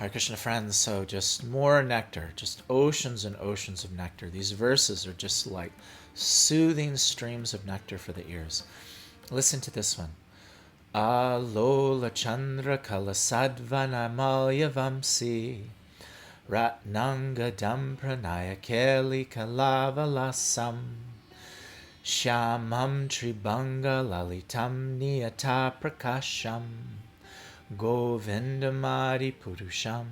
Hare Krishna friends, so just more nectar, just oceans and oceans of nectar. These verses are just like soothing streams of nectar for the ears. Listen to this one. Alola Chandra Kalasadvana Malya Vamsi Ratnanga Dampranaya Keli Kalavalasam Shyamam Tribanga Lalitam Niyata Prakasham Govindamadi Purusham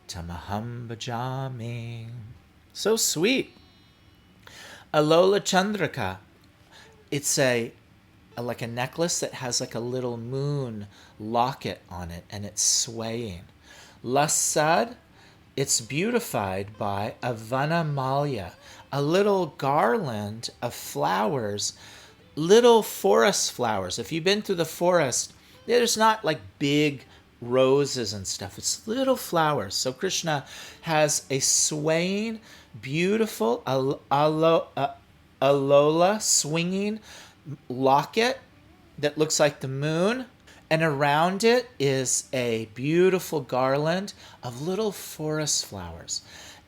Tamaham Bhajami. So sweet. Alola Chandraka. It's like a necklace that has like a little moon locket on it, and it's swaying. Lasad, it's beautified by a vanamalya, a little garland of flowers, little forest flowers. If you've been to the forest, there's not like big roses and stuff. It's little flowers. So Krishna has a swaying, beautiful alola, swinging locket that looks like the moon, and around it is a beautiful garland of little forest flowers.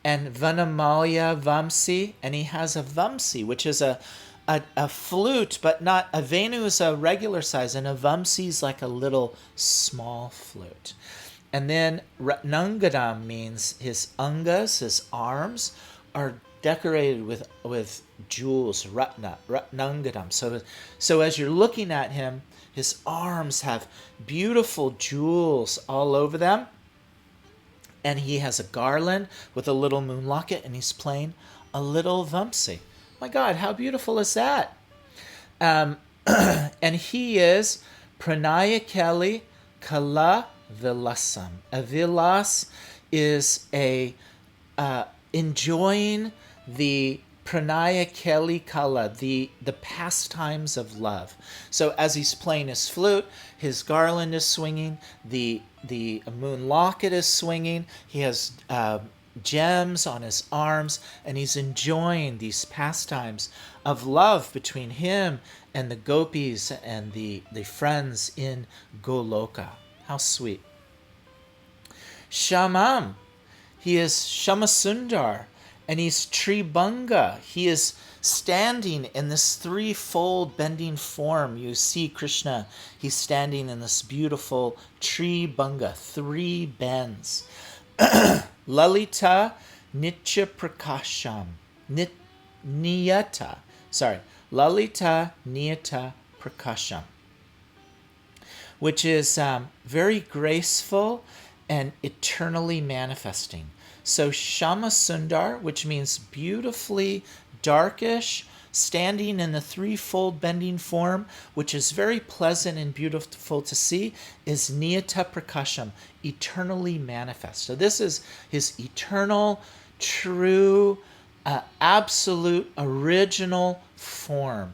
And Vanamalya Vamsi, and he has a Vamsi, which is a flute, but not a Venu is a regular size, and a Vamsi is like a little small flute. And then Ratnangadam means his angas, his arms, are decorated with jewels, Ratnangadam. So as you're looking at him, his arms have beautiful jewels all over them. And he has a garland with a little moon locket, and he's playing a little Vamsi. My God, how beautiful is that? And he is Pranaya Keli Kala Vilasam. A vilas is enjoying the Pranaya Keli Kala, the pastimes of love. So as he's playing his flute, his garland is swinging, the moon locket is swinging, he has gems on his arms, and he's enjoying these pastimes of love between him and the gopis and the friends in Goloka. How sweet. Shamam, he is Shamasundar, and he's Tribanga. He is standing in this threefold bending form. You see Krishna, he's standing in this beautiful Tribanga, three bends. Lalita Nitya Prakasham. Lalita Niyata Prakasham. Which is very graceful and eternally manifesting. So Shama Sundar, which means beautifully darkish, standing in the threefold bending form, which is very pleasant and beautiful to see, is Niyata Prakasham, eternally manifest. So this is his eternal, true, absolute, original form.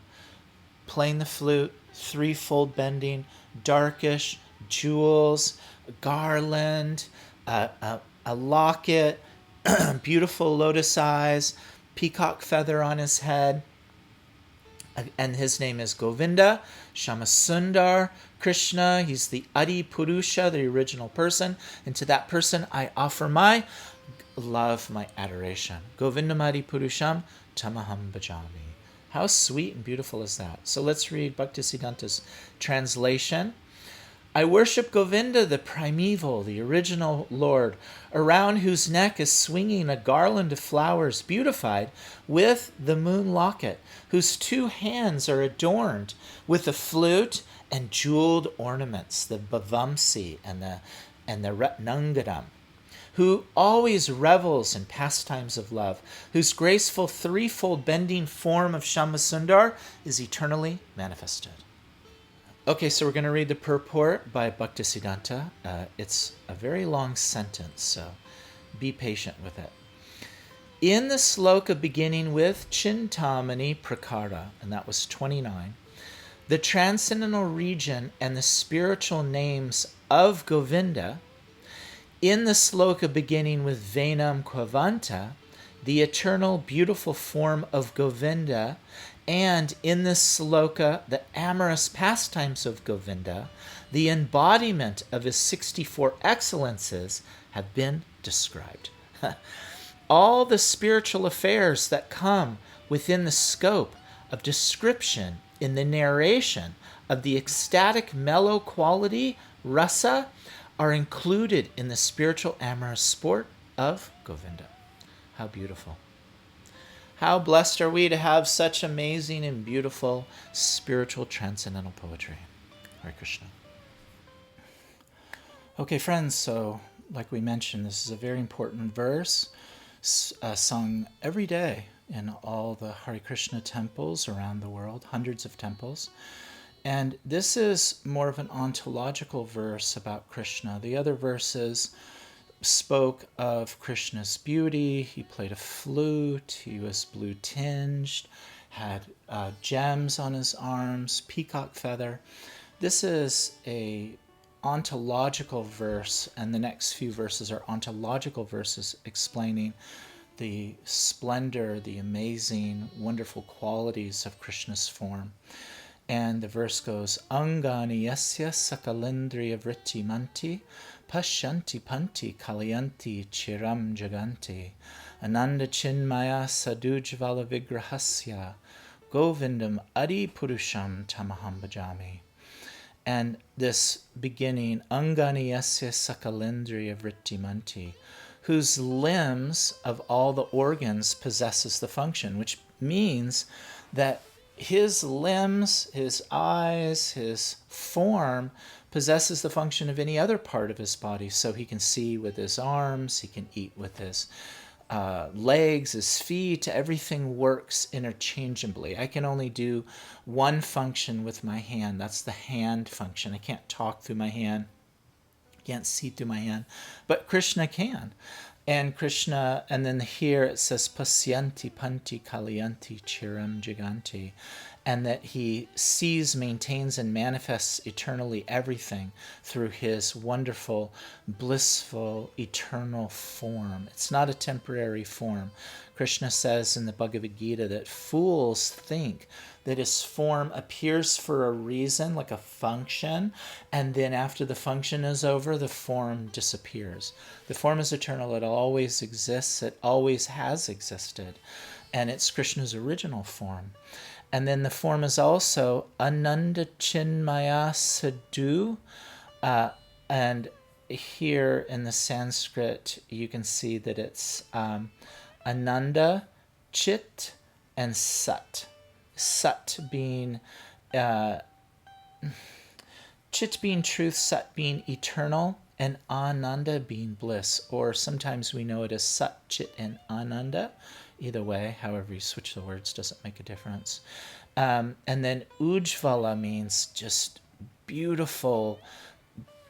Playing the flute, threefold bending, darkish, jewels, garland, a locket, beautiful lotus eyes, peacock feather on his head. And his name is Govinda, Shamasundar, Krishna. He's the Adi Purusha, the original person. And to that person, I offer my love, my adoration. Govindam Adi Purusham Tamaham Bhajami. How sweet and beautiful is that? So let's read Bhaktisiddhanta's translation. I worship Govinda, the primeval, the original Lord, around whose neck is swinging a garland of flowers beautified with the moon locket, whose two hands are adorned with the flute and jeweled ornaments, the bhavamsi and the ratnangadam, who always revels in pastimes of love, whose graceful threefold bending form of Shamasundar is eternally manifested. Okay, so we're going to read the purport by Bhaktisiddhanta. It's a very long sentence, so be patient with it. In the sloka beginning with Chintamani Prakara, and that was 29, the transcendental region and the spiritual names of Govinda, in the sloka beginning with Venam Kvanta, the eternal beautiful form of Govinda, and in this sloka, the amorous pastimes of Govinda, the embodiment of his 64 excellences, have been described. All the spiritual affairs that come within the scope of description in the narration of the ecstatic mellow quality, rasa, are included in the spiritual amorous sport of Govinda. How beautiful. How blessed are we to have such amazing and beautiful spiritual transcendental poetry. Hare Krishna. Okay, friends, so like we mentioned, this is a very important verse sung every day in all the Hare Krishna temples around the world, hundreds of temples. And this is more of an ontological verse about Krishna. The other verses spoke of Krishna's beauty. He played a flute, he was blue tinged, had gems on his arms, peacock feather. This is a ontological verse, and the next few verses are ontological verses explaining the splendor, the amazing, wonderful qualities of Krishna's form. And the verse goes, Angani yasya sakalendriya vritti manti, pashanti panti kalayanti chiram jaganti, ananda chinmaya sadujvala vigrahasya, govindam adi purusham tamaham bhajami. And this beginning, Angani yasya sakalendriya vritti manti, whose limbs of all the organs possesses the function, which means that his limbs, his eyes, his form possesses the function of any other part of his body. So he can see with his arms, he can eat with his legs, his feet, everything works interchangeably. I can only do one function with my hand. That's the hand function. I can't talk through my hand, can't see through my hand, but Krishna can. And Krishna, and then here it says, Pasyanti panti kalayanti chiram giganti, and that he sees, maintains, and manifests eternally everything through his wonderful, blissful, eternal form. It's not a temporary form. Krishna says in the Bhagavad Gita that fools think that his form appears for a reason, like a function, and then after the function is over, the form disappears. The form is eternal. It always exists. It always has existed. And it's Krishna's original form. And then the form is also Ananda Chinmaya Sadhu. And here in the Sanskrit, you can see that it's Ananda, Chit, and Sat. Sat being Chit being truth, Sat being eternal, and Ananda being bliss. Or sometimes we know it as Sat, Chit, and Ananda. Either way, however you switch the words, doesn't make a difference. And then Ujvala means just beautiful,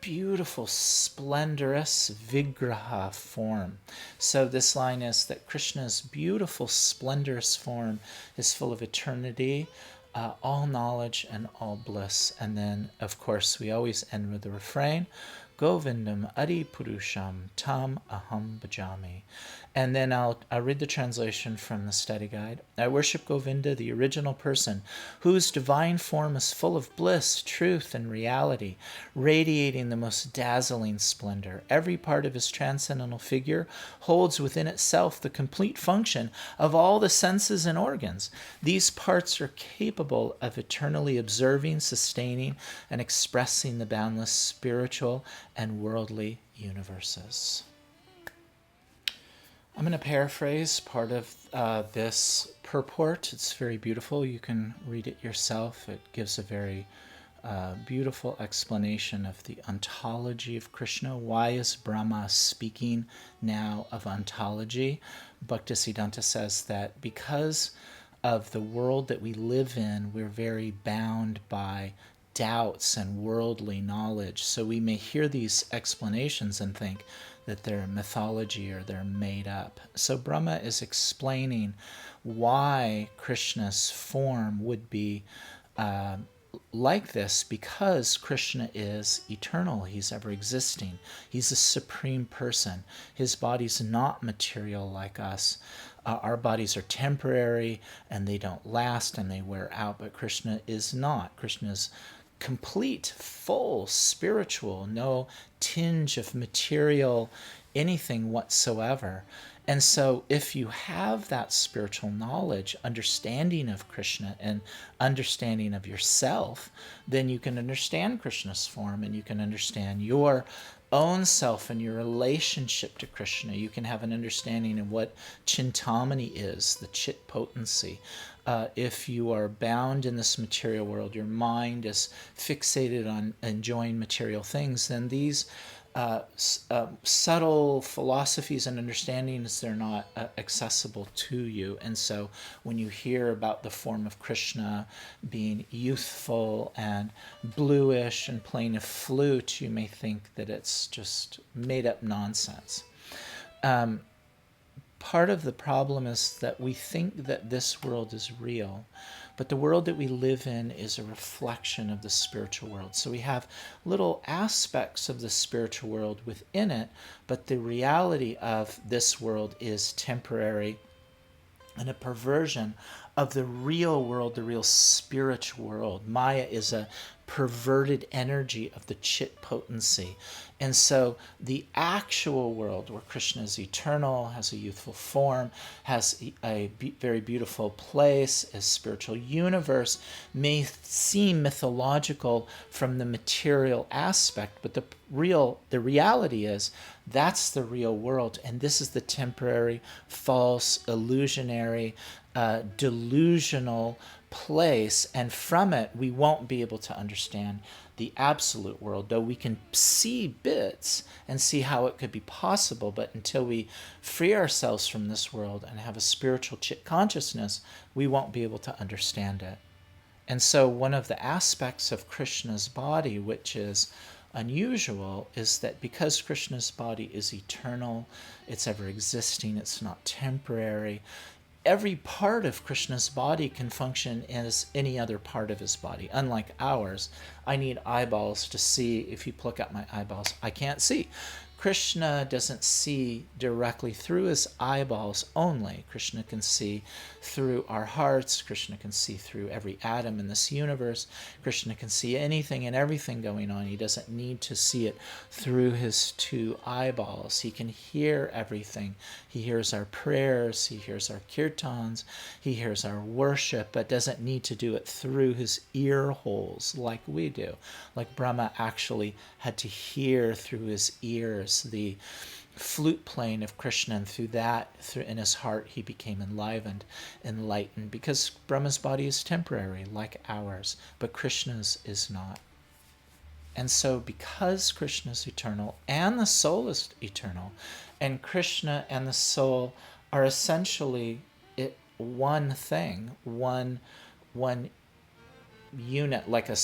beautiful, splendorous vigraha form. So this line is that Krishna's beautiful, splendorous form is full of eternity, all knowledge, and all bliss. And then, of course, we always end with the refrain, Govindam Adi Purusham Tam Aham Bhajami. And then I'll read the translation from the study guide. I worship Govinda, the original person, whose divine form is full of bliss, truth, and reality, radiating the most dazzling splendor. Every part of his transcendental figure holds within itself the complete function of all the senses and organs. These parts are capable of eternally observing, sustaining, and expressing the boundless spiritual and worldly universes. I'm going to paraphrase part of this purport. It's very beautiful. You can read it yourself. It gives a very beautiful explanation of the ontology of Krishna. Why is Brahma speaking now of ontology? Bhaktisiddhanda says that because of the world that we live in, we're very bound by doubts and worldly knowledge. So we may hear these explanations and think that they're mythology or they're made up. So Brahma is explaining why Krishna's form would be like this, because Krishna is eternal. He's ever existing. He's a supreme person. His body's not material like us. Our bodies are temporary and they don't last and they wear out, but Krishna is not. Krishna is complete, full spiritual, no tinge of material, anything whatsoever. And so if you have that spiritual knowledge, understanding of Krishna and understanding of yourself, then you can understand Krishna's form and you can understand your own self and your relationship to Krishna. You can have an understanding of what Chintamani is, the chit potency. If you are bound in this material world, your mind is fixated on enjoying material things, then these subtle philosophies and understandings, they're not accessible to you. And so when you hear about the form of Krishna being youthful and bluish and playing a flute, you may think that it's just made up nonsense. Part of the problem is that we think that this world is real, but the world that we live in is a reflection of the spiritual world. So we have little aspects of the spiritual world within it, but the reality of this world is temporary and a perversion of the real world, the real spiritual world. Maya is a perverted energy of the chit potency. And so the actual world where Krishna is eternal, has a youthful form, has a very beautiful place, a spiritual universe, may seem mythological from the material aspect, but the reality is that's the real world, and this is the temporary, false, illusionary, delusional place, and from it we won't be able to understand the absolute world, though we can see bits and see how it could be possible. But until we free ourselves from this world and have a spiritual chit consciousness, we won't be able to understand it. And so one of the aspects of Krishna's body, which is unusual, is that because Krishna's body is eternal, it's ever existing, it's not temporary, every part of Krishna's body can function as any other part of his body. Unlike ours, I need eyeballs to see. If you pluck out my eyeballs, I can't see. Krishna doesn't see directly through his eyeballs only. Krishna can see through our hearts. Krishna can see through every atom in this universe. Krishna can see anything and everything going on. He doesn't need to see it through his two eyeballs. He can hear everything. He hears our prayers. He hears our kirtans. He hears our worship, but doesn't need to do it through his ear holes like we do. Like Brahma actually had to hear through his ears the flute playing of Krishna, and through in his heart he became enlightened, because Brahma's body is temporary like ours, but Krishna's is not. And so because Krishna is eternal and the soul is eternal, and Krishna and the soul are essentially one thing, one unit, like the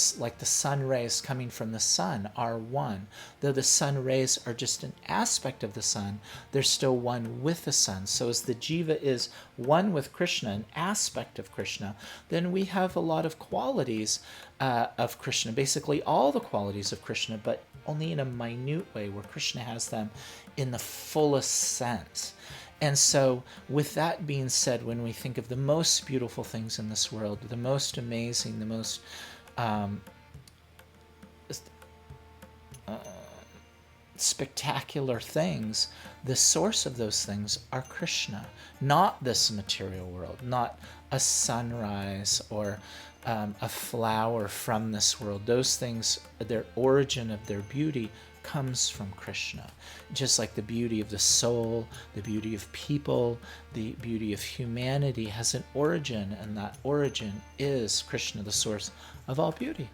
sun rays coming from the sun are one. Though the sun rays are just an aspect of the sun, they're still one with the sun. So as the jiva is one with Krishna, an aspect of Krishna, then we have a lot of qualities of Krishna, basically all the qualities of Krishna, but only in a minute way, where Krishna has them in the fullest sense. And so with that being said, when we think of the most beautiful things in this world, the most amazing, the most spectacular things, the source of those things are Krishna, not this material world, not a sunrise or a flower from this world. Those things, their origin of their beauty comes from Krishna. Just like the beauty of the soul, the beauty of people, the beauty of humanity has an origin, and that origin is Krishna, the source of all beauty.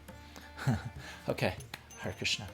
Okay, Hare Krishna.